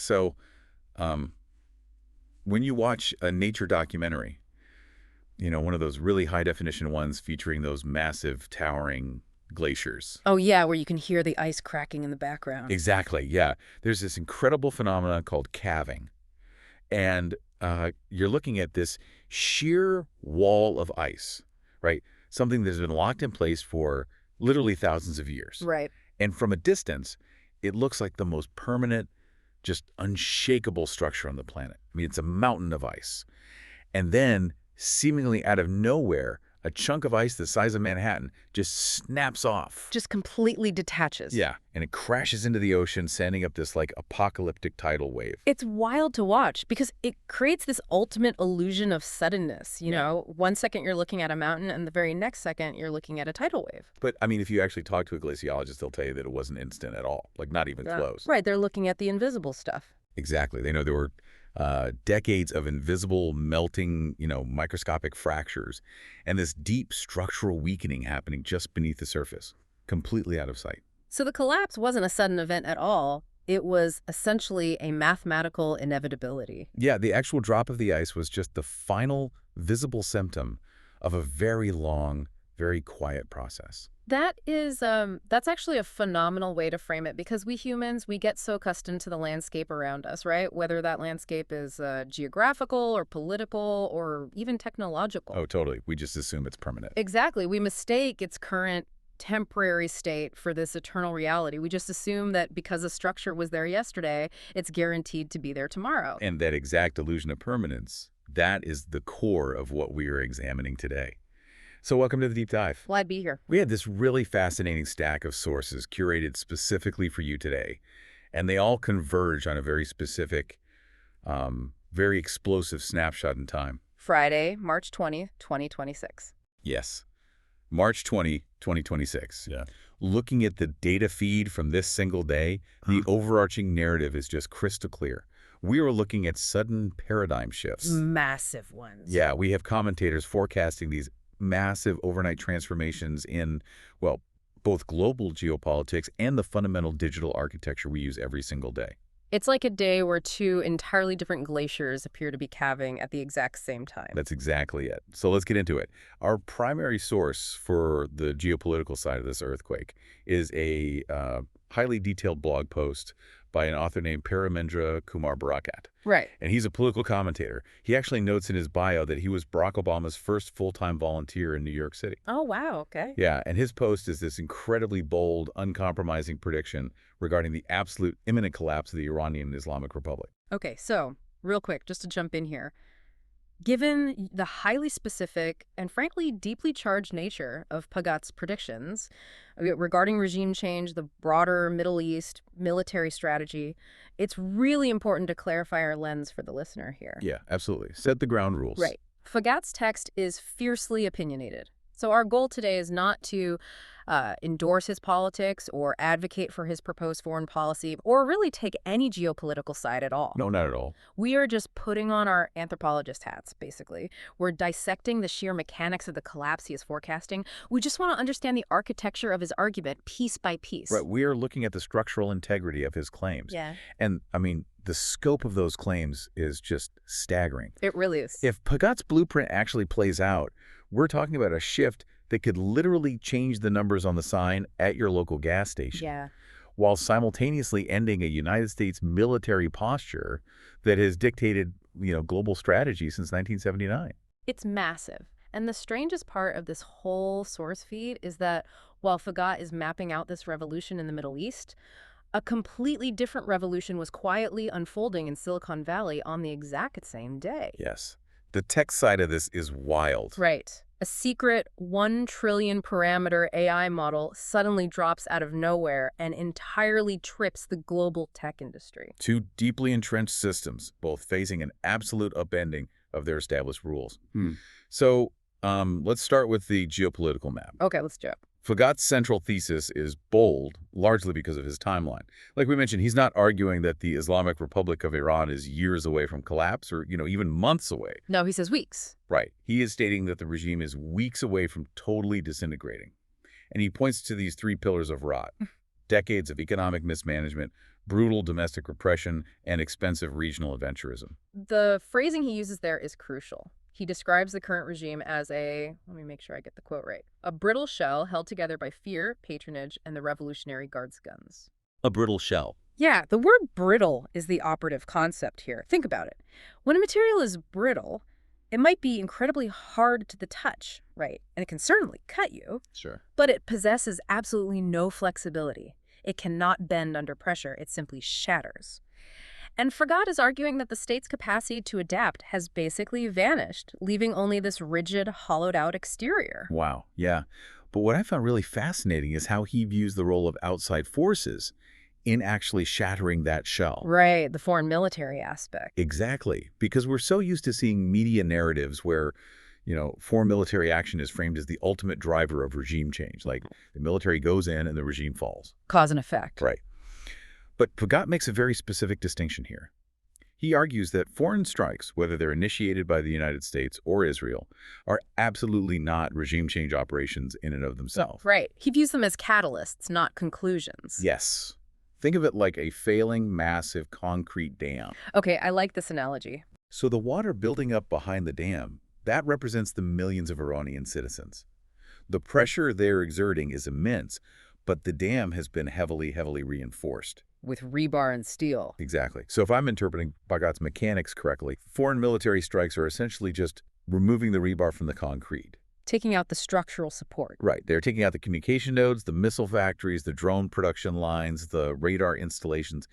So, um, when you watch a nature documentary, one of those really high-definition ones featuring those massive, towering glaciers. Oh, yeah, where you can hear the ice cracking in the background. Exactly, yeah. There's this incredible phenomenon called calving. And you're looking at this sheer wall of ice, right? Something that's been locked in place for literally thousands of years. Right. And from a distance, it looks like the most permanent, just unshakable structure on the planet. I mean, it's a mountain of ice. And then, seemingly out of nowhere, a chunk of ice the size of Manhattan just snaps off. Just completely detaches. Yeah, and it crashes into the ocean, sending up this, apocalyptic tidal wave. It's wild to watch because it creates this ultimate illusion of suddenness. You know, 1 second you're looking at a mountain and the very next second you're looking at a tidal wave. But, I mean, if you actually talk to a glaciologist, they'll tell you that it wasn't instant at all, not even close. Right, they're looking at the invisible stuff. Exactly. They know there were decades of invisible melting, microscopic fractures, and this deep structural weakening happening just beneath the surface, completely out of sight. So the collapse wasn't a sudden event at all. It was essentially a mathematical inevitability. Yeah, the actual drop of the ice was just the final visible symptom of a very long, very quiet process. That's actually a phenomenal way to frame it because we humans, we get so accustomed to the landscape around us, right? Whether that landscape is geographical or political or even technological. Oh, totally. We just assume it's permanent. Exactly. We mistake its current temporary state for this eternal reality. We just assume that because a structure was there yesterday, it's guaranteed to be there tomorrow. And that exact illusion of permanence, that is the core of what we are examining today. So welcome to the Deep Dive. Well, I'd be here. We had this really fascinating stack of sources curated specifically for you today, and they all converge on a very specific, very explosive snapshot in time. Friday, March 20th, 2026. Yes, March 20, 2026. Yeah. Looking at the data feed from this single day, the overarching narrative is just crystal clear. We are looking at sudden paradigm shifts. Massive ones. Yeah, we have commentators forecasting these massive overnight transformations in, well, both global geopolitics and the fundamental digital architecture we use every single day. It's like a day where two entirely different glaciers appear to be calving at the exact same time. That's exactly it. So let's get into it. Our primary source for the geopolitical side of this earthquake is a highly detailed blog post by an author named Paramendra Kumar Barakat. Right. And he's a political commentator. He actually notes in his bio that he was Barack Obama's first full-time volunteer in New York City. Oh, wow. Okay. Yeah, and his post is this incredibly bold, uncompromising prediction regarding the absolute imminent collapse of the Iranian Islamic Republic. Okay, so real quick, just to jump in here. Given the highly specific and frankly deeply charged nature of Pagat's predictions regarding regime change, the broader Middle East military strategy, it's really important to clarify our lens for the listener here. Yeah, absolutely. Set the ground rules. Right. Pagat's text is fiercely opinionated. So our goal today is not to endorse his politics or advocate for his proposed foreign policy or really take any geopolitical side at all. No, not at all. We are just putting on our anthropologist hats, basically. We're dissecting the sheer mechanics of the collapse he is forecasting. We just want to understand the architecture of his argument piece by piece. Right, we are looking at the structural integrity of his claims. Yeah. And, I mean, the scope of those claims is just staggering. It really is. If Pagat's blueprint actually plays out, we're talking about a shift that could literally change the numbers on the sign at your local gas station. Yeah. While simultaneously ending a United States military posture that has dictated, global strategy since 1979. It's massive. And the strangest part of this whole source feed is that while Pagat is mapping out this revolution in the Middle East, a completely different revolution was quietly unfolding in Silicon Valley on the exact same day. Yes. The tech side of this is wild. Right. A secret 1 trillion parameter AI model suddenly drops out of nowhere and entirely trips the global tech industry. Two deeply entrenched systems, both facing an absolute upending of their established rules. So let's start with the geopolitical map. Okay, let's do it. Pagat's central thesis is bold, largely because of his timeline. Like we mentioned, he's not arguing that the Islamic Republic of Iran is years away from collapse or, even months away. No, he says weeks. Right. He is stating that the regime is weeks away from totally disintegrating. And he points to these three pillars of rot. Decades of economic mismanagement, brutal domestic repression, and expensive regional adventurism. The phrasing he uses there is crucial. He describes the current regime as let me make sure I get the quote right, a brittle shell held together by fear, patronage, and the Revolutionary Guard's guns. A brittle shell. Yeah, the word brittle is the operative concept here. Think about it. When a material is brittle, it might be incredibly hard to the touch, right? And it can certainly cut you, Sure. but it possesses absolutely no flexibility. It cannot bend under pressure. It simply shatters. And Fragad is arguing that the state's capacity to adapt has basically vanished, leaving only this rigid, hollowed-out exterior. Wow, yeah. But what I found really fascinating is how he views the role of outside forces in actually shattering that shell. Right, the foreign military aspect. Exactly, because we're so used to seeing media narratives where, foreign military action is framed as the ultimate driver of regime change. Like the military goes in and the regime falls. Cause and effect. Right. But Pagat makes a very specific distinction here. He argues that foreign strikes, whether they're initiated by the United States or Israel, are absolutely not regime change operations in and of themselves. Right. He views them as catalysts, not conclusions. Yes. Think of it like a failing, massive concrete dam. Okay, I like this analogy. So the water building up behind the dam, that represents the millions of Iranian citizens. The pressure they're exerting is immense, but the dam has been heavily reinforced. With rebar and steel. Exactly. So if I'm interpreting Bagat's mechanics correctly, foreign military strikes are essentially just removing the rebar from the concrete. Taking out the structural support. Right. They're taking out the communication nodes, the missile factories, the drone production lines, the radar installations.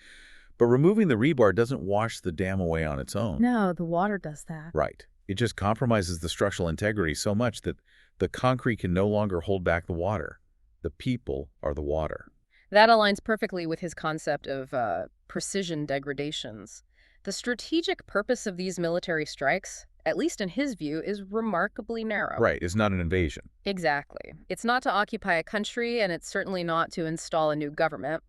But removing the rebar doesn't wash the dam away on its own. No, the water does that. Right. It just compromises the structural integrity so much that the concrete can no longer hold back the water. The people are the water. That aligns perfectly with his concept of precision degradations. The strategic purpose of these military strikes, at least in his view, is remarkably narrow. Right. It's not an invasion. Exactly. It's not to occupy a country, and it's certainly not to install a new government.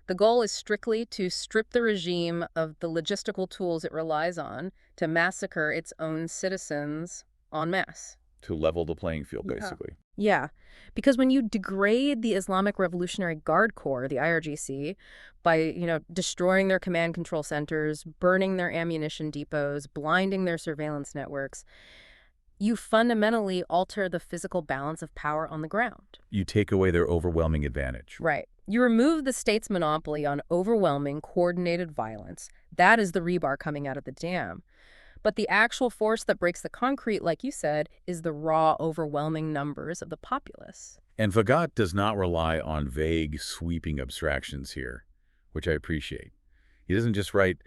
The goal is strictly to strip the regime of the logistical tools it relies on to massacre its own citizens en masse. To level the playing field, basically. Yeah, because when you degrade the Islamic Revolutionary Guard Corps, the IRGC, by, destroying their command control centers, burning their ammunition depots, blinding their surveillance networks, you fundamentally alter the physical balance of power on the ground. You take away their overwhelming advantage. Right. You remove the state's monopoly on overwhelming, coordinated violence. That is the rebar coming out of the dam. But the actual force that breaks the concrete, like you said, is the raw, overwhelming numbers of the populace. And Fagat does not rely on vague, sweeping abstractions here, which I appreciate. He doesn't just write,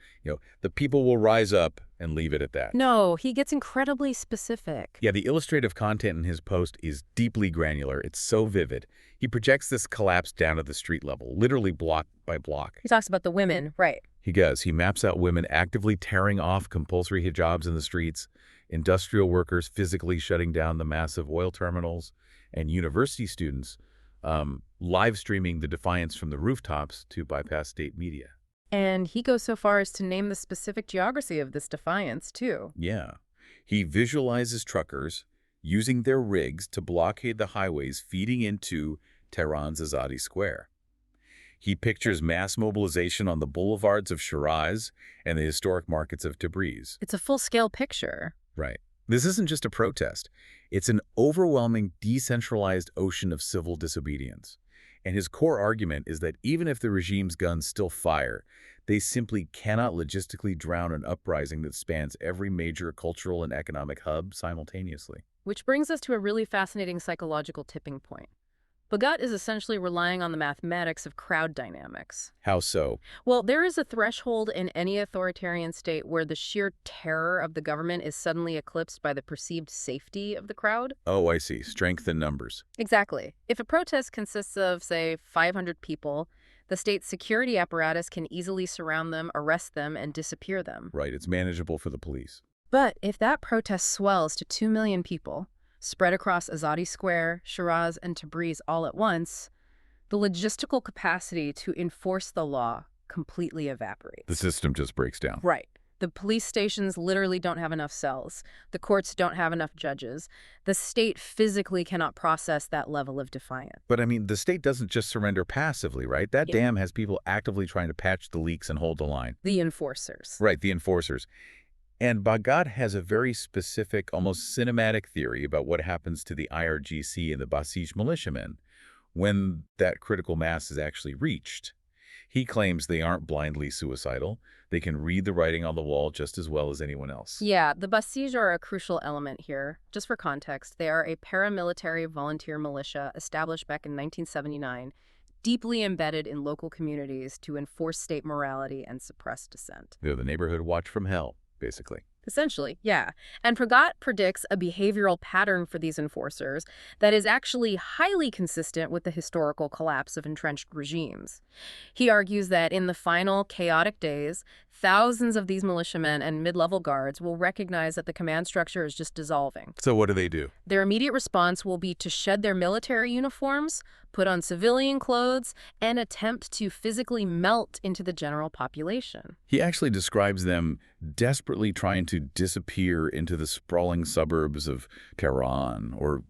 the people will rise up and leave it at that. No, he gets incredibly specific. Yeah, the illustrative content in his post is deeply granular. It's so vivid. He projects this collapse down to the street level, literally block by block. He talks about the women, right. He does. He maps out women actively tearing off compulsory hijabs in the streets, industrial workers physically shutting down the massive oil terminals, and university students live streaming the defiance from the rooftops to bypass state media. And he goes so far as to name the specific geography of this defiance, too. Yeah. He visualizes truckers using their rigs to blockade the highways feeding into Tehran's Azadi Square. He pictures mass mobilization on the boulevards of Shiraz and the historic markets of Tabriz. It's a full-scale picture. Right. This isn't just a protest. It's an overwhelming, decentralized ocean of civil disobedience. And his core argument is that even if the regime's guns still fire, they simply cannot logistically drown an uprising that spans every major cultural and economic hub simultaneously. Which brings us to a really fascinating psychological tipping point. Bagat is essentially relying on the mathematics of crowd dynamics. How so? Well, there is a threshold in any authoritarian state where the sheer terror of the government is suddenly eclipsed by the perceived safety of the crowd. Oh, I see. Strength in numbers. Exactly. If a protest consists of, say, 500 people, the state's security apparatus can easily surround them, arrest them, and disappear them. Right. It's manageable for the police. But if that protest swells to 2 million people, spread across Azadi Square, Shiraz, and Tabriz all at once, the logistical capacity to enforce the law completely evaporates. The system just breaks down. Right. The police stations literally don't have enough cells. The courts don't have enough judges. The state physically cannot process that level of defiance. But I mean, the state doesn't just surrender passively, right? That Yeah. dam has people actively trying to patch the leaks and hold the line. The enforcers. Right, the enforcers. And Baghdad has a very specific, almost cinematic theory about what happens to the IRGC and the Basij militiamen when that critical mass is actually reached. He claims they aren't blindly suicidal. They can read the writing on the wall just as well as anyone else. Yeah, the Basij are a crucial element here. Just for context, they are a paramilitary volunteer militia established back in 1979, deeply embedded in local communities to enforce state morality and suppress dissent. They're the neighborhood watch from hell, basically. Essentially, yeah. And Pragat predicts a behavioral pattern for these enforcers that is actually highly consistent with the historical collapse of entrenched regimes. He argues that in the final chaotic days, thousands of these militiamen and mid-level guards will recognize that the command structure is just dissolving. So what do? Their immediate response will be to shed their military uniforms, put on civilian clothes, and attempt to physically melt into the general population. He actually describes them desperately trying to disappear into the sprawling suburbs of Tehran or,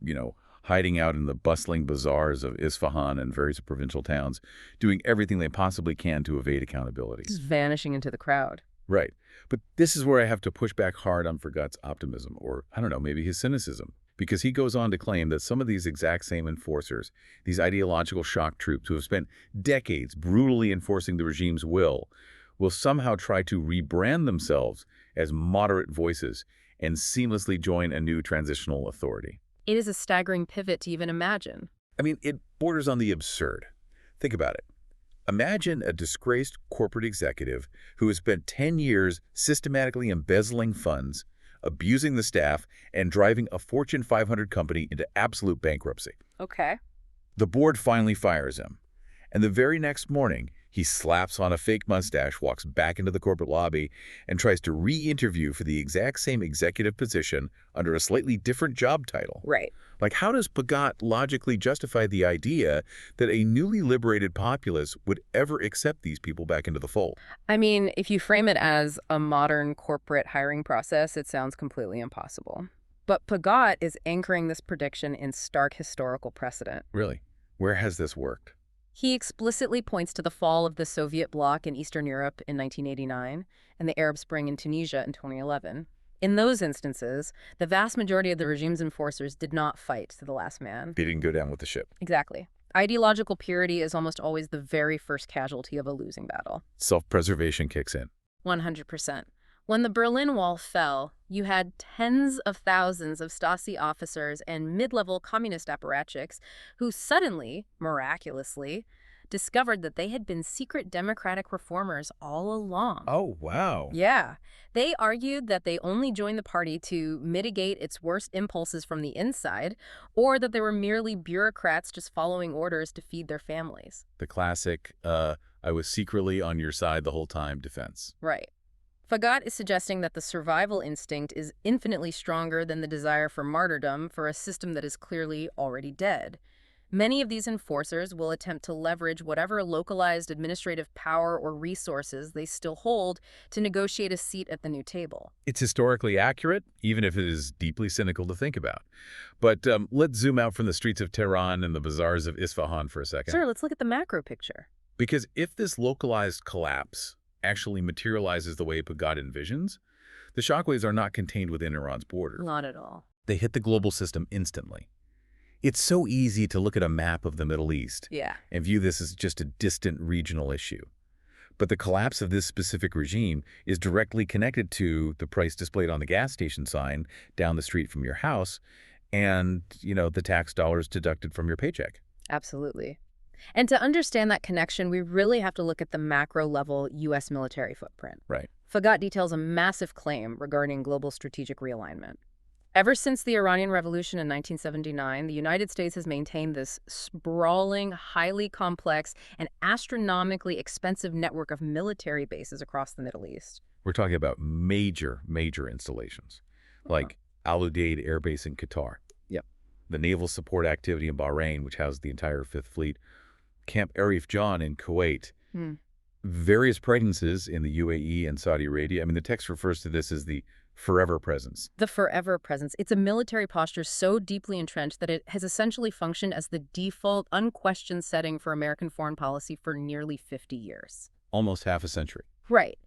hiding out in the bustling bazaars of Isfahan and various provincial towns, doing everything they possibly can to evade accountability. Just vanishing into the crowd. Right. But this is where I have to push back hard on Fergat's optimism, or, I don't know, maybe his cynicism. Because he goes on to claim that some of these exact same enforcers, these ideological shock troops who have spent decades brutally enforcing the regime's will somehow try to rebrand themselves as moderate voices and seamlessly join a new transitional authority. It is a staggering pivot to even imagine. I mean, it borders on the absurd. Think about it. Imagine a disgraced corporate executive who has spent 10 years systematically embezzling funds, abusing the staff, and driving a Fortune 500 company into absolute bankruptcy. Okay. The board finally fires him, and the very next morning, he slaps on a fake mustache, walks back into the corporate lobby, and tries to re-interview for the exact same executive position under a slightly different job title. Right. Like, how does Pagat logically justify the idea that a newly liberated populace would ever accept these people back into the fold? I mean, if you frame it as a modern corporate hiring process, it sounds completely impossible. But Pagat is anchoring this prediction in stark historical precedent. Really? Where has this worked? He explicitly points to the fall of the Soviet bloc in Eastern Europe in 1989 and the Arab Spring in Tunisia in 2011. In those instances, the vast majority of the regime's enforcers did not fight to the last man. They didn't go down with the ship. Exactly. Ideological purity is almost always the very first casualty of a losing battle. Self-preservation kicks in. 100%. When the Berlin Wall fell, you had tens of thousands of Stasi officers and mid-level communist apparatchiks who suddenly, miraculously, discovered that they had been secret democratic reformers all along. Oh, wow. Yeah. They argued that they only joined the party to mitigate its worst impulses from the inside, or that they were merely bureaucrats just following orders to feed their families. The classic, I was secretly on your side the whole time defense. Right. Fagat is suggesting that the survival instinct is infinitely stronger than the desire for martyrdom for a system that is clearly already dead. Many of these enforcers will attempt to leverage whatever localized administrative power or resources they still hold to negotiate a seat at the new table. It's historically accurate, even if it is deeply cynical to think about. But let's zoom out from the streets of Tehran and the bazaars of Isfahan for a second. Sure, let's look at the macro picture. Because if this localized collapse actually materializes the way Pagat envisions, the shockwaves are not contained within Iran's borders. Not at all. They hit the global system instantly. It's so easy to look at a map of the Middle East and view this as just a distant regional issue. But the collapse of this specific regime is directly connected to the price displayed on the gas station sign down the street from your house and, the tax dollars deducted from your paycheck. Absolutely. And to understand that connection, we really have to look at the macro-level U.S. military footprint. Right. Fagat details a massive claim regarding global strategic realignment. Ever since the Iranian Revolution in 1979, the United States has maintained this sprawling, highly complex, and astronomically expensive network of military bases across the Middle East. We're talking about major installations, like Al Udeid Air Base in Qatar. Yep. The naval support activity in Bahrain, which housed the entire Fifth Fleet. Camp Arif Jan in Kuwait. Various presences in the UAE and Saudi Arabia. I mean, the text refers to this as the forever presence. The forever presence. It's a military posture so deeply entrenched that it has essentially functioned as the default, unquestioned setting for American foreign policy for nearly 50 years. Almost half a century. Right.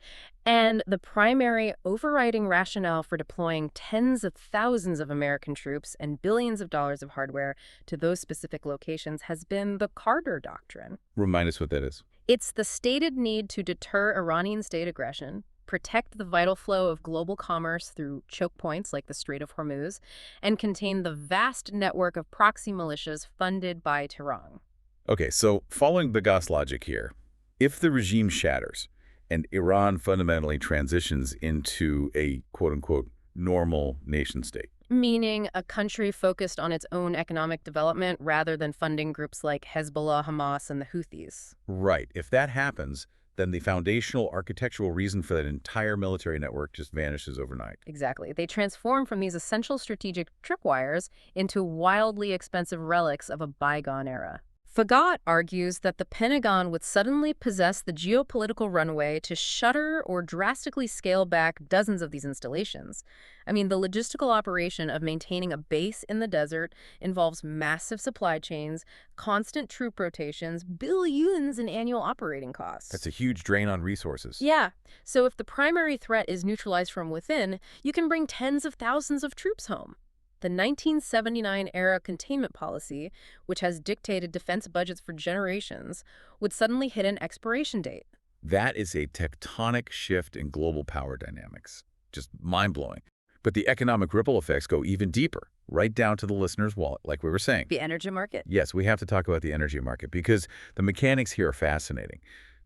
And the primary overriding rationale for deploying tens of thousands of American troops and billions of dollars of hardware to those specific locations has been the Carter Doctrine. Remind us what that is. It's the stated need to deter Iranian state aggression, protect the vital flow of global commerce through choke points like the Strait of Hormuz, and contain the vast network of proxy militias funded by Tehran. Okay, so following Bagas' logic here, if the regime shatters and Iran fundamentally transitions into a quote-unquote normal nation-state. Meaning a country focused on its own economic development rather than funding groups like Hezbollah, Hamas, and the Houthis. Right. If that happens, then the foundational architectural reason for that entire military network just vanishes overnight. Exactly. They transform from these essential strategic tripwires into wildly expensive relics of a bygone era. Fagat argues that the Pentagon would suddenly possess the geopolitical runway to shutter or drastically scale back dozens of these installations. I mean, the logistical operation of maintaining a base in the desert involves massive supply chains, constant troop rotations, billions in annual operating costs. That's a huge drain on resources. Yeah. So if the primary threat is neutralized from within, you can bring tens of thousands of troops home. The 1979-era containment policy, which has dictated defense budgets for generations, would suddenly hit an expiration date. That is a tectonic shift in global power dynamics. Just mind-blowing. But the economic ripple effects go even deeper, right down to the listener's wallet, like we were saying. The energy market. Yes, we have to talk about the energy market because the mechanics here are fascinating.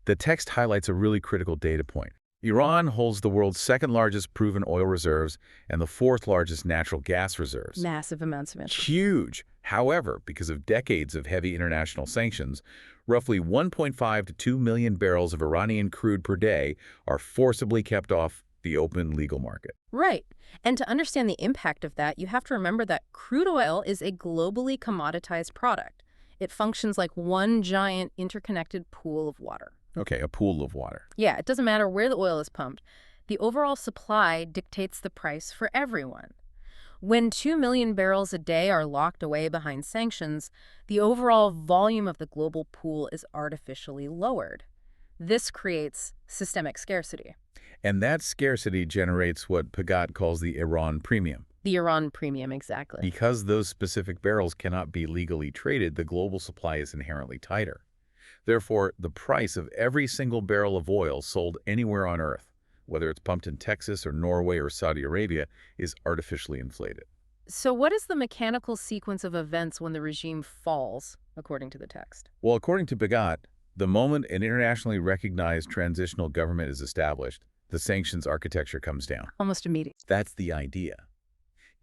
The text highlights a really critical data point. Iran holds the world's second-largest proven oil reserves and the fourth-largest natural gas reserves. Massive amounts of interest. Huge. However, because of decades of heavy international sanctions, roughly 1.5 to 2 million barrels of Iranian crude per day are forcibly kept off the open legal market. Right. And to understand the impact of that, you have to remember that crude oil is a globally commoditized product. It functions like one giant interconnected pool of water. Okay, a pool of water. Yeah, it doesn't matter where the oil is pumped. The overall supply dictates the price for everyone. When 2 million barrels a day are locked away behind sanctions, the overall volume of the global pool is artificially lowered. This creates systemic scarcity. And that scarcity generates what Pagat calls the Iran premium. The Iran premium, exactly. Because those specific barrels cannot be legally traded, the global supply is inherently tighter. Therefore, the price of every single barrel of oil sold anywhere on Earth, whether it's pumped in Texas or Norway or Saudi Arabia, is artificially inflated. So what is the mechanical sequence of events when the regime falls, according to the text? Well, according to Pagat, the moment an internationally recognized transitional government is established, the sanctions architecture comes down. Almost immediate. That's the idea.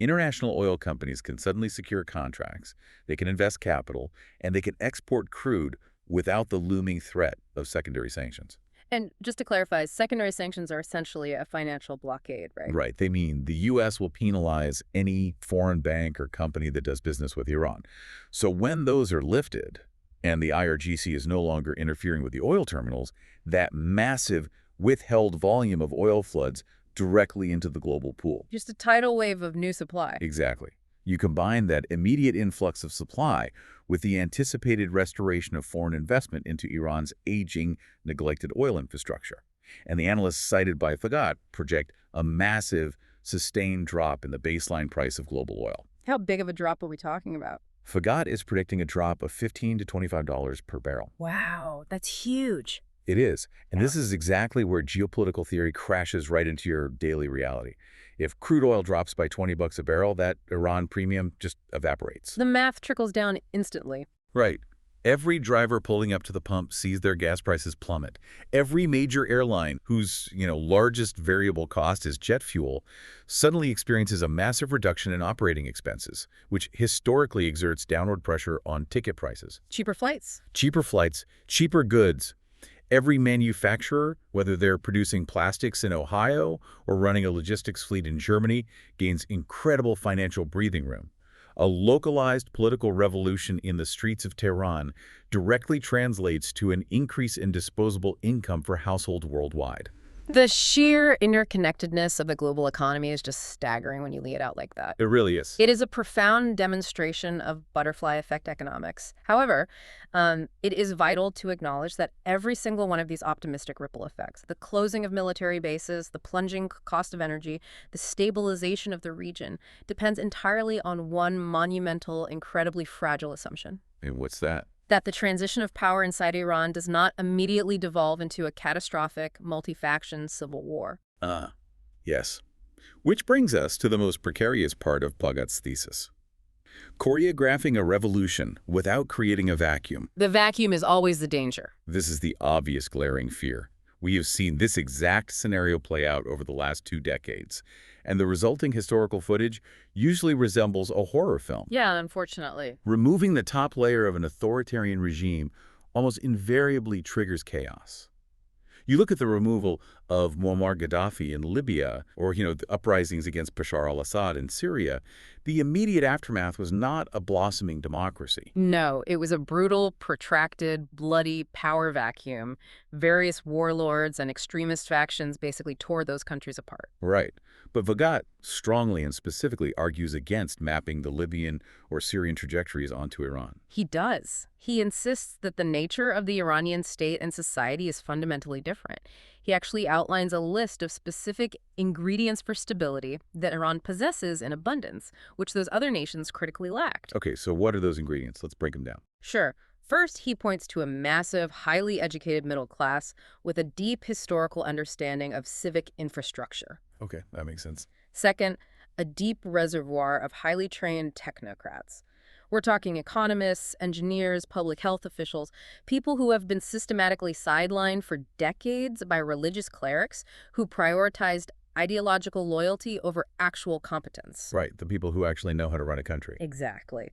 International oil companies can suddenly secure contracts, they can invest capital, and they can export crude without the looming threat of secondary sanctions. And just to clarify, secondary sanctions are essentially a financial blockade, right? Right. They mean the U.S. will penalize any foreign bank or company that does business with Iran. So when those are lifted and the IRGC is no longer interfering with the oil terminals, that massive withheld volume of oil floods directly into the global pool. Just a tidal wave of new supply. Exactly. You combine that immediate influx of supply with the anticipated restoration of foreign investment into Iran's aging, neglected oil infrastructure. And the analysts cited by Fagat project a massive, sustained drop in the baseline price of global oil. How big of a drop are we talking about? Fagat is predicting a drop of $15 to $25 per barrel. Wow, that's huge. It is. And this is exactly where geopolitical theory crashes right into your daily reality. If crude oil drops by $20 a barrel, that Iran premium just evaporates. The math trickles down instantly. Right. Every driver pulling up to the pump sees their gas prices plummet. Every major airline whose, largest variable cost is jet fuel suddenly experiences a massive reduction in operating expenses, which historically exerts downward pressure on ticket prices. Cheaper flights. Cheaper flights, cheaper goods. Every manufacturer, whether they're producing plastics in Ohio or running a logistics fleet in Germany, gains incredible financial breathing room. A localized political revolution in the streets of Tehran directly translates to an increase in disposable income for households worldwide. The sheer interconnectedness of the global economy is just staggering when you lay it out like that. It really is. It is a profound demonstration of butterfly effect economics. However, it is vital to acknowledge that every single one of these optimistic ripple effects, the closing of military bases, the plunging cost of energy, the stabilization of the region, depends entirely on one monumental, incredibly fragile assumption. And what's that? That the transition of power inside Iran does not immediately devolve into a catastrophic, multi-faction civil war. Yes. Which brings us to the most precarious part of Pлагат's thesis. Choreographing a revolution without creating a vacuum. The vacuum is always the danger. This is the obvious glaring fear. We have seen this exact scenario play out over the last 2 decades, and the resulting historical footage usually resembles a horror film. Yeah, unfortunately. Removing the top layer of an authoritarian regime almost invariably triggers chaos. You look at the removal of Muammar Gaddafi in Libya, or, the uprisings against Bashar al-Assad in Syria, the immediate aftermath was not a blossoming democracy. No, it was a brutal, protracted, bloody power vacuum. Various warlords and extremist factions basically tore those countries apart. Right. But Vagat strongly and specifically argues against mapping the Libyan or Syrian trajectories onto Iran. He does. He insists that the nature of the Iranian state and society is fundamentally different. He actually outlines a list of specific ingredients for stability that Iran possesses in abundance, which those other nations critically lacked. Okay, so what are those ingredients? Let's break them down. Sure. First, he points to a massive, highly educated middle class with a deep historical understanding of civic infrastructure. Okay, that makes sense. Second, a deep reservoir of highly trained technocrats. We're talking economists, engineers, public health officials, people who have been systematically sidelined for decades by religious clerics who prioritized ideological loyalty over actual competence. Right, the people who actually know how to run a country. Exactly.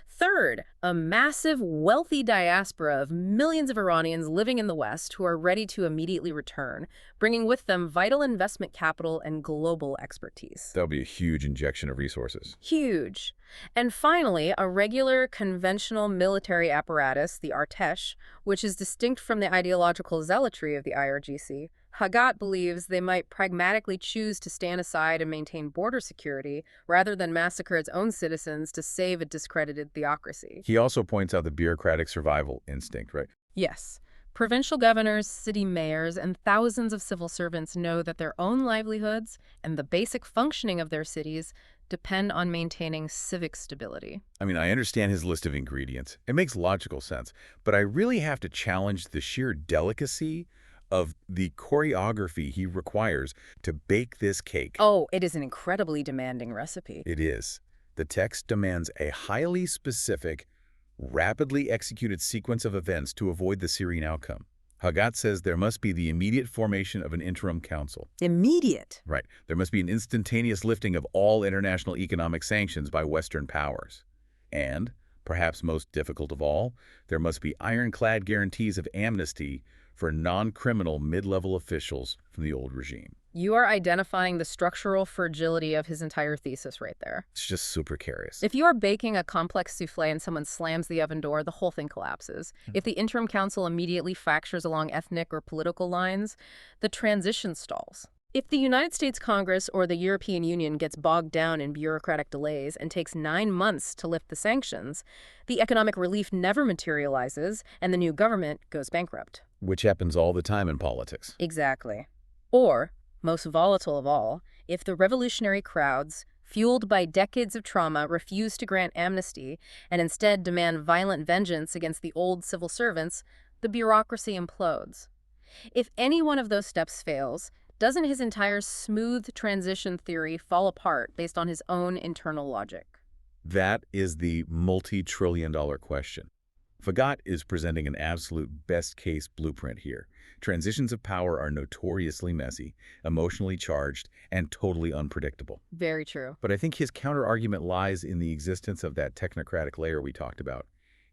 Third, a massive, wealthy diaspora of millions of Iranians living in the West who are ready to immediately return, bringing with them vital investment capital and global expertise. That'll be a huge injection of resources. Huge. And finally, a regular, conventional military apparatus, the Artesh, which is distinct from the ideological zealotry of the IRGC. Hagat believes they might pragmatically choose to stand aside and maintain border security rather than massacre its own citizens to save a discredited theocracy. He also points out the bureaucratic survival instinct, right? Yes. Provincial governors, city mayors, and thousands of civil servants know that their own livelihoods and the basic functioning of their cities depend on maintaining civic stability. I mean, I understand his list of ingredients. It makes logical sense. But I really have to challenge the sheer delicacy of the choreography he requires to bake this cake. Oh, it is an incredibly demanding recipe. It is. The text demands a highly specific, rapidly executed sequence of events to avoid the Syrian outcome. Hagat says there must be the immediate formation of an interim council. Immediate? Right. There must be an instantaneous lifting of all international economic sanctions by Western powers. And, perhaps most difficult of all, there must be ironclad guarantees of amnesty for non-criminal mid-level officials from the old regime. You are identifying the structural fragility of his entire thesis right there. It's just super curious. If you are baking a complex souffle and someone slams the oven door, the whole thing collapses. If the interim council immediately fractures along ethnic or political lines, the transition stalls. If the United States Congress or the European Union gets bogged down in bureaucratic delays and takes 9 months to lift the sanctions, the economic relief never materializes and the new government goes bankrupt. Which happens all the time in politics. Exactly. Or, most volatile of all, if the revolutionary crowds, fueled by decades of trauma, refuse to grant amnesty and instead demand violent vengeance against the old civil servants, the bureaucracy implodes. If any one of those steps fails, doesn't his entire smooth transition theory fall apart based on his own internal logic? That is the multi-trillion-dollar question. Vagat is presenting an absolute best-case blueprint here. Transitions of power are notoriously messy, emotionally charged, and totally unpredictable. Very true. But I think his counter-argument lies in the existence of that technocratic layer we talked about.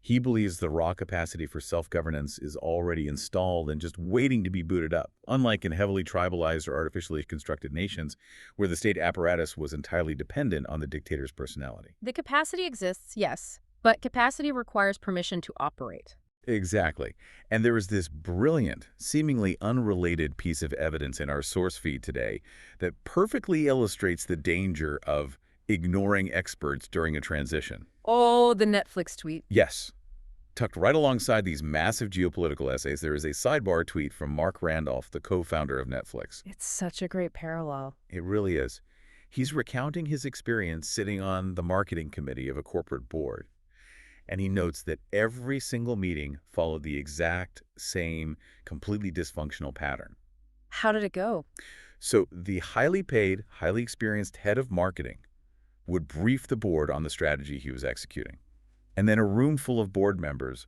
He believes the raw capacity for self-governance is already installed and just waiting to be booted up, unlike in heavily tribalized or artificially constructed nations where the state apparatus was entirely dependent on the dictator's personality. The capacity exists, yes, but capacity requires permission to operate. Exactly. And there is this brilliant, seemingly unrelated piece of evidence in our source feed today that perfectly illustrates the danger of ignoring experts during a transition. Oh, the Netflix tweet. Yes. Tucked right alongside these massive geopolitical essays, there is a sidebar tweet from Mark Randolph, the co-founder of Netflix. It's such a great parallel. It really is. He's recounting his experience sitting on the marketing committee of a corporate board. And he notes that every single meeting followed the exact same, completely dysfunctional pattern. How did it go? So the highly paid, highly experienced head of marketing would brief the board on the strategy he was executing. And then a room full of board members,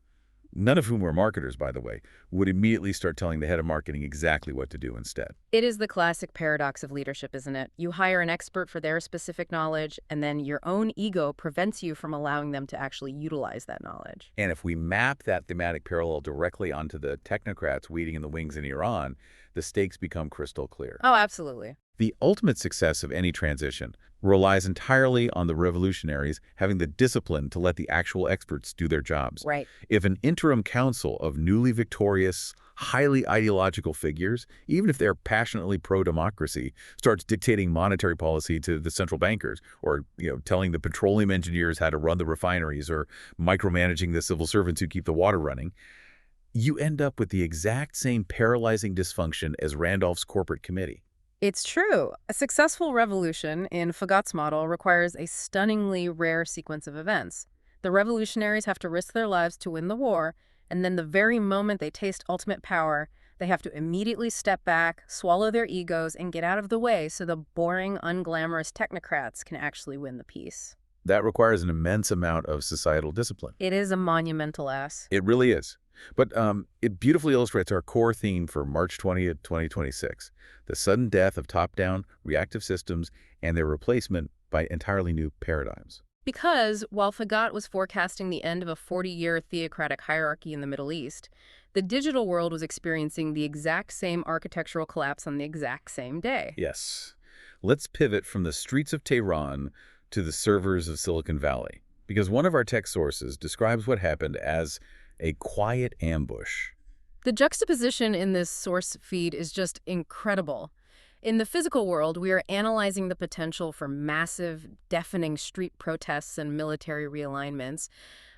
none of whom were marketers, by the way, would immediately start telling the head of marketing exactly what to do instead. It is the classic paradox of leadership, isn't it? You hire an expert for their specific knowledge, and then your own ego prevents you from allowing them to actually utilize that knowledge. And if we map that thematic parallel directly onto the technocrats waiting in the wings in Iran, the stakes become crystal clear. Oh, absolutely. The ultimate success of any transition relies entirely on the revolutionaries having the discipline to let the actual experts do their jobs. Right. If an interim council of newly victorious, highly ideological figures, even if they're passionately pro-democracy, starts dictating monetary policy to the central bankers, or telling the petroleum engineers how to run the refineries, or micromanaging the civil servants who keep the water running, you end up with the exact same paralyzing dysfunction as Randolph's corporate committee. It's true. A successful revolution, in Fagat's model, requires a stunningly rare sequence of events. The revolutionaries have to risk their lives to win the war, and then the very moment they taste ultimate power, they have to immediately step back, swallow their egos, and get out of the way so the boring, unglamorous technocrats can actually win the peace. That requires an immense amount of societal discipline. It is a monumental ask. It really is. But it beautifully illustrates our core theme for March 20th, 2026, the sudden death of top-down reactive systems and their replacement by entirely new paradigms. Because while Fagat was forecasting the end of a 40-year theocratic hierarchy in the Middle East, the digital world was experiencing the exact same architectural collapse on the exact same day. Yes. Let's pivot from the streets of Tehran to the servers of Silicon Valley, because one of our tech sources describes what happened as a quiet ambush. The juxtaposition in this source feed is just incredible. In the physical world, we are analyzing the potential for massive, deafening street protests and military realignments.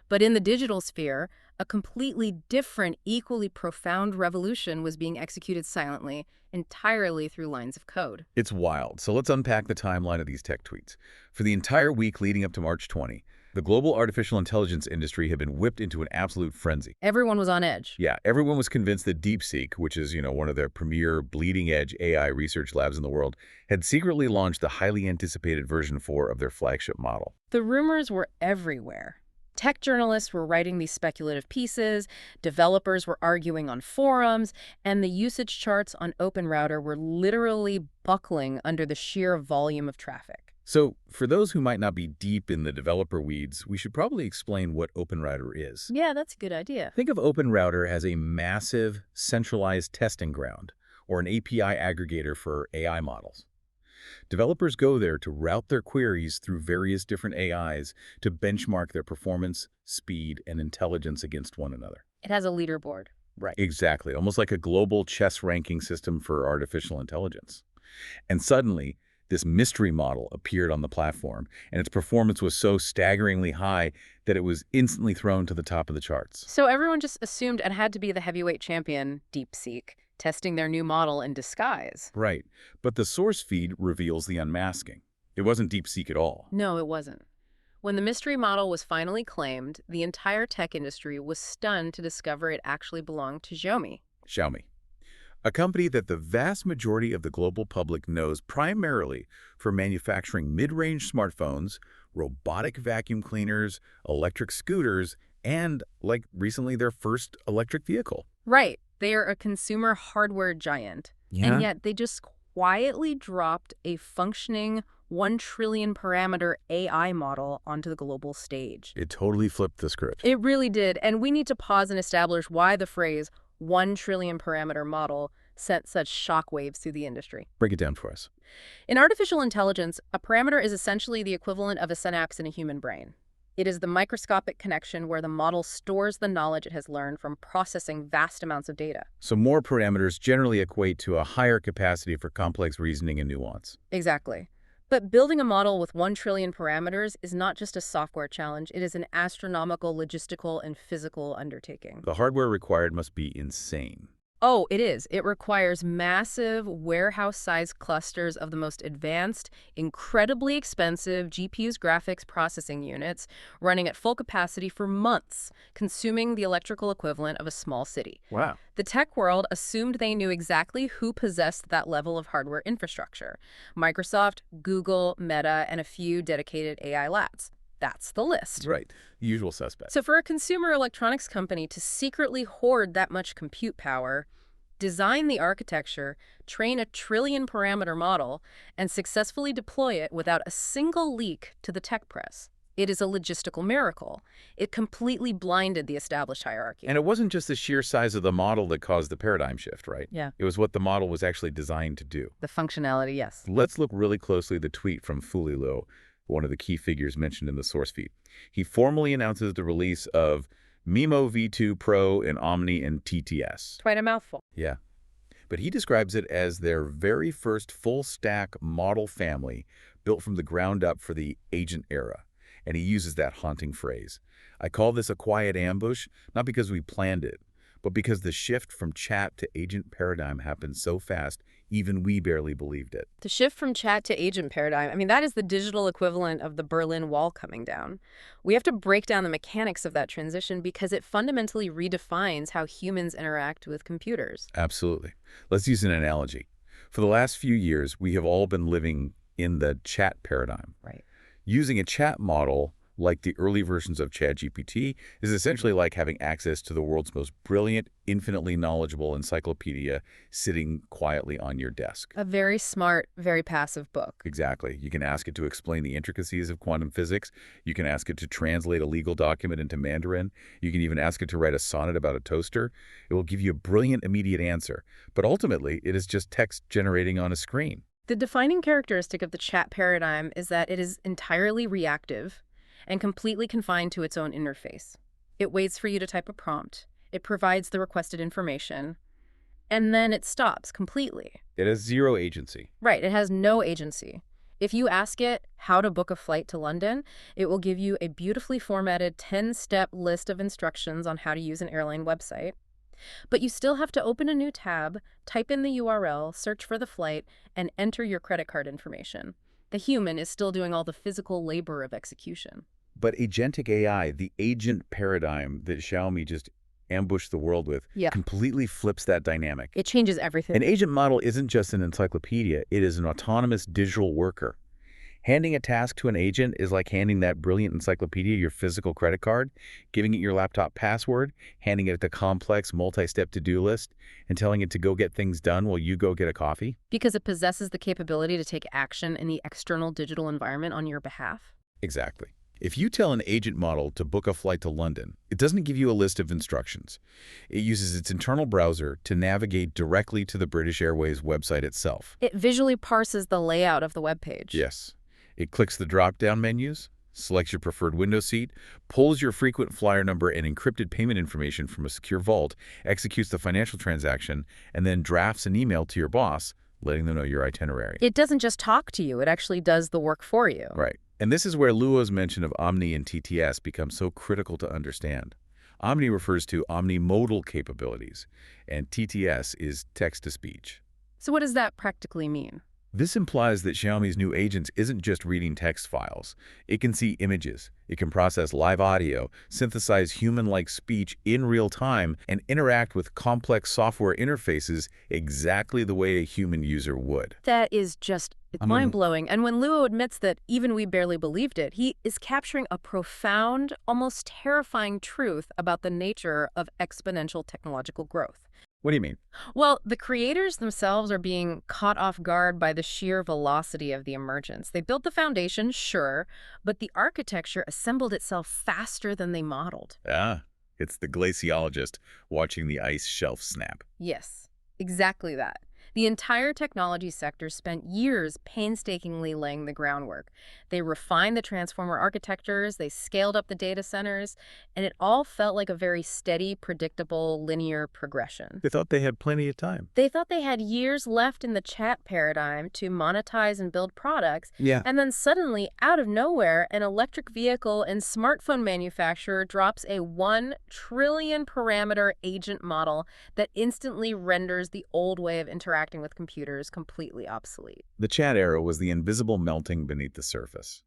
But in the digital sphere, a completely different, equally profound revolution was being executed silently, entirely through lines of code. It's wild. So let's unpack the timeline of these tech tweets. For the entire week leading up to March 20, the global artificial intelligence industry had been whipped into an absolute frenzy. Everyone was on edge. Yeah, everyone was convinced that DeepSeek, which is, one of the premier bleeding-edge AI research labs in the world, had secretly launched the highly anticipated version 4 of their flagship model. The rumors were everywhere. Tech journalists were writing these speculative pieces, developers were arguing on forums, and the usage charts on OpenRouter were literally buckling under the sheer volume of traffic. So, for those who might not be deep in the developer weeds, we should probably explain what OpenRouter is. Yeah, that's a good idea. Think of OpenRouter as a massive, centralized testing ground, or an API aggregator for AI models. Developers go there to route their queries through various different AIs to benchmark their performance, speed, and intelligence against one another. It has a leaderboard. Right. Exactly. Almost like a global chess ranking system for artificial intelligence. And suddenly, this mystery model appeared on the platform, and its performance was so staggeringly high that it was instantly thrown to the top of the charts. So everyone just assumed it had to be the heavyweight champion, DeepSeek, testing their new model in disguise. Right. But the source feed reveals the unmasking. It wasn't DeepSeek at all. No, it wasn't. When the mystery model was finally claimed, the entire tech industry was stunned to discover it actually belonged to Xiaomi. Xiaomi. A company that the vast majority of the global public knows primarily for manufacturing mid-range smartphones, robotic vacuum cleaners, electric scooters, and, like recently, their first electric vehicle. Right. They are a consumer hardware giant. Yeah. And yet they just quietly dropped a functioning, 1 trillion parameter AI model onto the global stage. It totally flipped the script. It really did, and we need to pause and establish why the phrase 1 trillion parameter model sent such shockwaves through the industry. Break it down for us. In artificial intelligence, a parameter is essentially the equivalent of a synapse in a human brain. It is the microscopic connection where the model stores the knowledge it has learned from processing vast amounts of data. So more parameters generally equate to a higher capacity for complex reasoning and nuance. Exactly. But building a model with 1 trillion parameters is not just a software challenge, it is an astronomical logistical and physical undertaking. The hardware required must be insane. Oh, it is. It requires massive warehouse-sized clusters of the most advanced, incredibly expensive GPUs graphics processing units running at full capacity for months, consuming the electrical equivalent of a small city. Wow. The tech world assumed they knew exactly who possessed that level of hardware infrastructure: Microsoft, Google, Meta, and a few dedicated AI labs. That's the list. Right. Usual suspect. So for a consumer electronics company to secretly hoard that much compute power, design the architecture, train a trillion parameter model, and successfully deploy it without a single leak to the tech press, it is a logistical miracle. It completely blinded the established hierarchy. And it wasn't just the sheer size of the model that caused the paradigm shift, right? Yeah. It was what the model was actually designed to do. The functionality, yes. Let's look really closely at the tweet from Fulilo, one of the key figures mentioned in the source feed. He formally announces the release of MIMO V2 Pro in Omni and TTS. Quite a mouthful. Yeah. But he describes it as their very first full-stack model family built from the ground up for the agent era. And he uses that haunting phrase. I call this a quiet ambush, not because we planned it, but because the shift from chat to agent paradigm happened so fast, even we barely believed it. The shift from chat to agent paradigm, I mean, that is the digital equivalent of the Berlin Wall coming down. We have to break down the mechanics of that transition because it fundamentally redefines how humans interact with computers. Absolutely. Let's use an analogy. For the last few years, we have all been living in the chat paradigm. Right. Using a chat model like the early versions of ChatGPT is essentially like having access to the world's most brilliant, infinitely knowledgeable encyclopedia sitting quietly on your desk. A very smart, very passive book. Exactly. You can ask it to explain the intricacies of quantum physics. You can ask it to translate a legal document into Mandarin. You can even ask it to write a sonnet about a toaster. It will give you a brilliant, immediate answer. But ultimately, it is just text generating on a screen. The defining characteristic of the chat paradigm is that it is entirely reactive and completely confined to its own interface. It waits for you to type a prompt, it provides the requested information, and then it stops completely. It has zero agency. Right, it has no agency. If you ask it how to book a flight to London, it will give you a beautifully formatted 10-step list of instructions on how to use an airline website. But you still have to open a new tab, type in the URL, search for the flight, and enter your credit card information. The human is still doing all the physical labor of execution. But agentic AI, the agent paradigm that Xiaomi just ambushed the world with, completely flips that dynamic. It changes everything. An agent model isn't just an encyclopedia, it is an autonomous digital worker. Handing a task to an agent is like handing that brilliant encyclopedia your physical credit card, giving it your laptop password, handing it a complex multi-step to-do list, and telling it to go get things done while you go get a coffee. Because it possesses the capability to take action in the external digital environment on your behalf. Exactly. If you tell an agent model to book a flight to London, it doesn't give you a list of instructions. It uses its internal browser to navigate directly to the British Airways website itself. It visually parses the layout of the web page. Yes. It clicks the drop-down menus, selects your preferred window seat, pulls your frequent flyer number and encrypted payment information from a secure vault, executes the financial transaction, and then drafts an email to your boss, letting them know your itinerary. It doesn't just talk to you, it actually does the work for you. Right. And this is where Luo's mention of Omni and TTS becomes so critical to understand. Omni refers to omnimodal capabilities, and TTS is text-to-speech. So what does that practically mean? This implies that Xiaomi's new agents isn't just reading text files. It can see images, it can process live audio, synthesize human-like speech in real time, and interact with complex software interfaces exactly the way a human user would. That is just mind-blowing. And when Luo admits that even we barely believed it, he is capturing a profound, almost terrifying truth about the nature of exponential technological growth. What do you mean? Well, the creators themselves are being caught off guard by the sheer velocity of the emergence. They built the foundation, sure, but the architecture assembled itself faster than they modeled. Ah, it's the glaciologist watching the ice shelf snap. Yes, exactly that. The entire technology sector spent years painstakingly laying the groundwork. They refined the transformer architectures, they scaled up the data centers, and it all felt like a very steady, predictable, linear progression. They thought they had plenty of time. They thought they had years left in the chat paradigm to monetize and build products, Yeah. and then suddenly, out of nowhere, an electric vehicle and smartphone manufacturer drops a 1 trillion parameter agent model that instantly renders the old way of interacting with computers completely obsolete. The chat era was the invisible melting beneath the surface.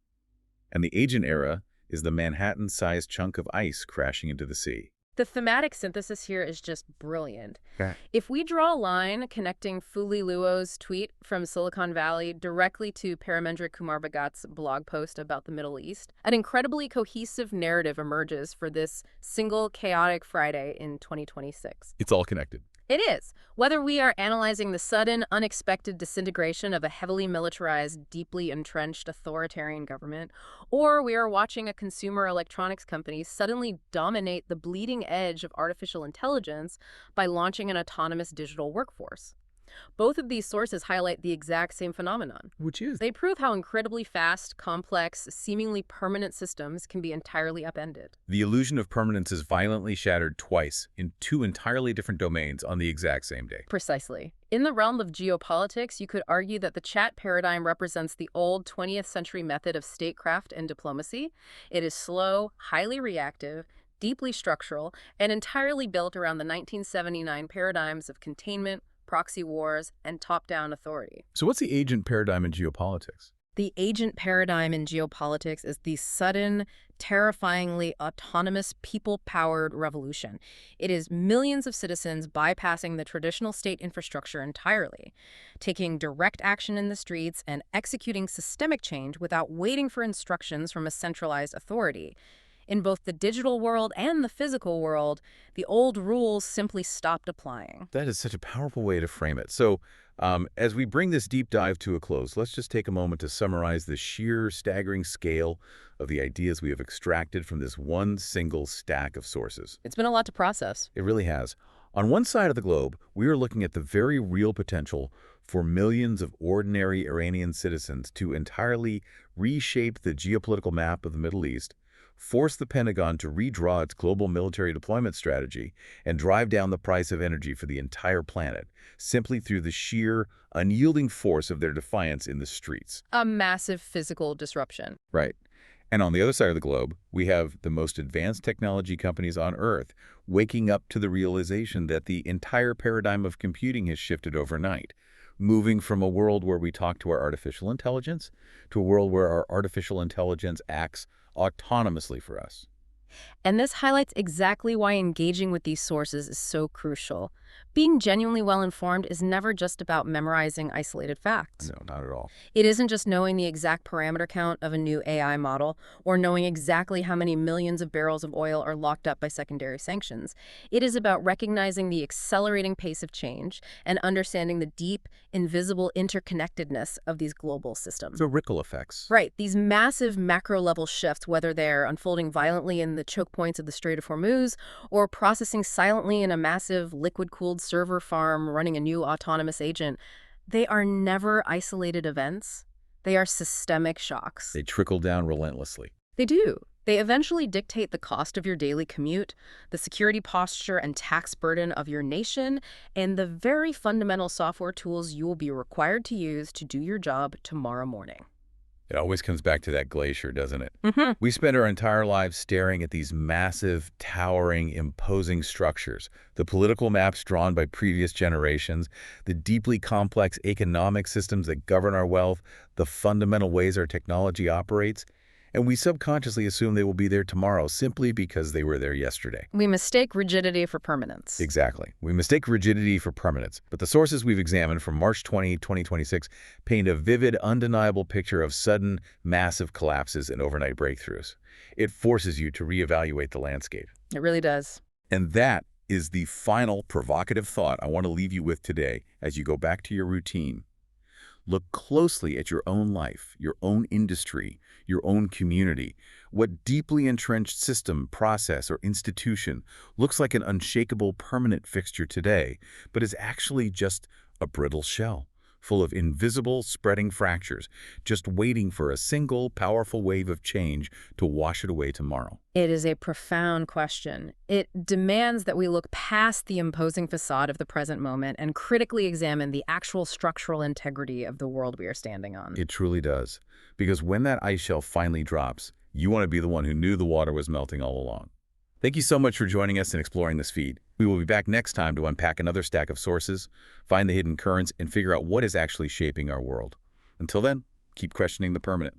And the agent era is the Manhattan-sized chunk of ice crashing into the sea. The thematic synthesis here is just brilliant. Okay. If we draw a line connecting Fuli Luo's tweet from Silicon Valley directly to Paramendra Kumar Bhagat's blog post about the Middle East, an incredibly cohesive narrative emerges for this single chaotic Friday in 2026. It's all connected. It is. Whether we are analyzing the sudden, unexpected disintegration of a heavily militarized, deeply entrenched authoritarian government, or we are watching a consumer electronics company suddenly dominate the bleeding edge of artificial intelligence by launching an autonomous digital workforce. Both of these sources highlight the exact same phenomenon. Which is? They prove how incredibly fast, complex, seemingly permanent systems can be entirely upended. The illusion of permanence is violently shattered twice in two entirely different domains on the exact same day. Precisely. In the realm of geopolitics, you could argue that the chat paradigm represents the old 20th century method of statecraft and diplomacy. It is slow, highly reactive, deeply structural, and entirely built around the 1979 paradigms of containment, proxy wars, and top-down authority. So what's the agent paradigm in geopolitics? The agent paradigm in geopolitics is the sudden, terrifyingly autonomous, people-powered revolution. It is millions of citizens bypassing the traditional state infrastructure entirely, taking direct action in the streets and executing systemic change without waiting for instructions from a centralized authority. In both the digital world and the physical world, the old rules simply stopped applying. That is such a powerful way to frame it. So as we bring this deep dive to a close, let's just take a moment to summarize the sheer staggering scale of the ideas we have extracted from this one single stack of sources. It's been a lot to process. It really has. On one side of the globe, we are looking at the very real potential for millions of ordinary Iranian citizens to entirely reshape the geopolitical map of the Middle East, force the Pentagon to redraw its global military deployment strategy, and drive down the price of energy for the entire planet, simply through the sheer, unyielding force of their defiance in the streets. A massive physical disruption. Right. And on the other side of the globe, we have the most advanced technology companies on Earth waking up to the realization that the entire paradigm of computing has shifted overnight, moving from a world where we talk to our artificial intelligence to a world where our artificial intelligence acts autonomously for us. And this highlights exactly why engaging with these sources is so crucial. Being genuinely well-informed is never just about memorizing isolated facts. No, not at all. It isn't just knowing the exact parameter count of a new AI model or knowing exactly how many millions of barrels of oil are locked up by secondary sanctions. It is about recognizing the accelerating pace of change and understanding the deep, invisible interconnectedness of these global systems. The ripple effects. Right. These massive macro-level shifts, whether they're unfolding violently in the choke points of the Strait of Hormuz or processing silently in a massive liquid-cooled server farm running a new autonomous agent, they are never isolated events. They are systemic shocks. They trickle down relentlessly. They do. They eventually dictate the cost of your daily commute, the security posture and tax burden of your nation, and the very fundamental software tools you will be required to use to do your job tomorrow morning. It always comes back to that glacier, doesn't it? Mm-hmm. We spend our entire lives staring at these massive, towering, imposing structures, the political maps drawn by previous generations, the deeply complex economic systems that govern our wealth, the fundamental ways our technology operates, and we subconsciously assume they will be there tomorrow simply because they were there yesterday. We mistake rigidity for permanence. Exactly. We mistake rigidity for permanence. But the sources we've examined from March 20, 2026 paint a vivid, undeniable picture of sudden, massive collapses and overnight breakthroughs. It forces you to reevaluate the landscape. It really does. And that is the final provocative thought I want to leave you with today as you go back to your routine. Look closely at your own life, your own industry, your own community. What deeply entrenched system, process, or institution looks like an unshakable permanent fixture today, but is actually just a brittle shell, full of invisible, spreading fractures, just waiting for a single, powerful wave of change to wash it away tomorrow? It is a profound question. It demands that we look past the imposing facade of the present moment and critically examine the actual structural integrity of the world we are standing on. It truly does. Because when that ice shelf finally drops, you want to be the one who knew the water was melting all along. Thank you so much for joining us in exploring this feed. We will be back next time to unpack another stack of sources, find the hidden currents, and figure out what is actually shaping our world. Until then, keep questioning the permanent.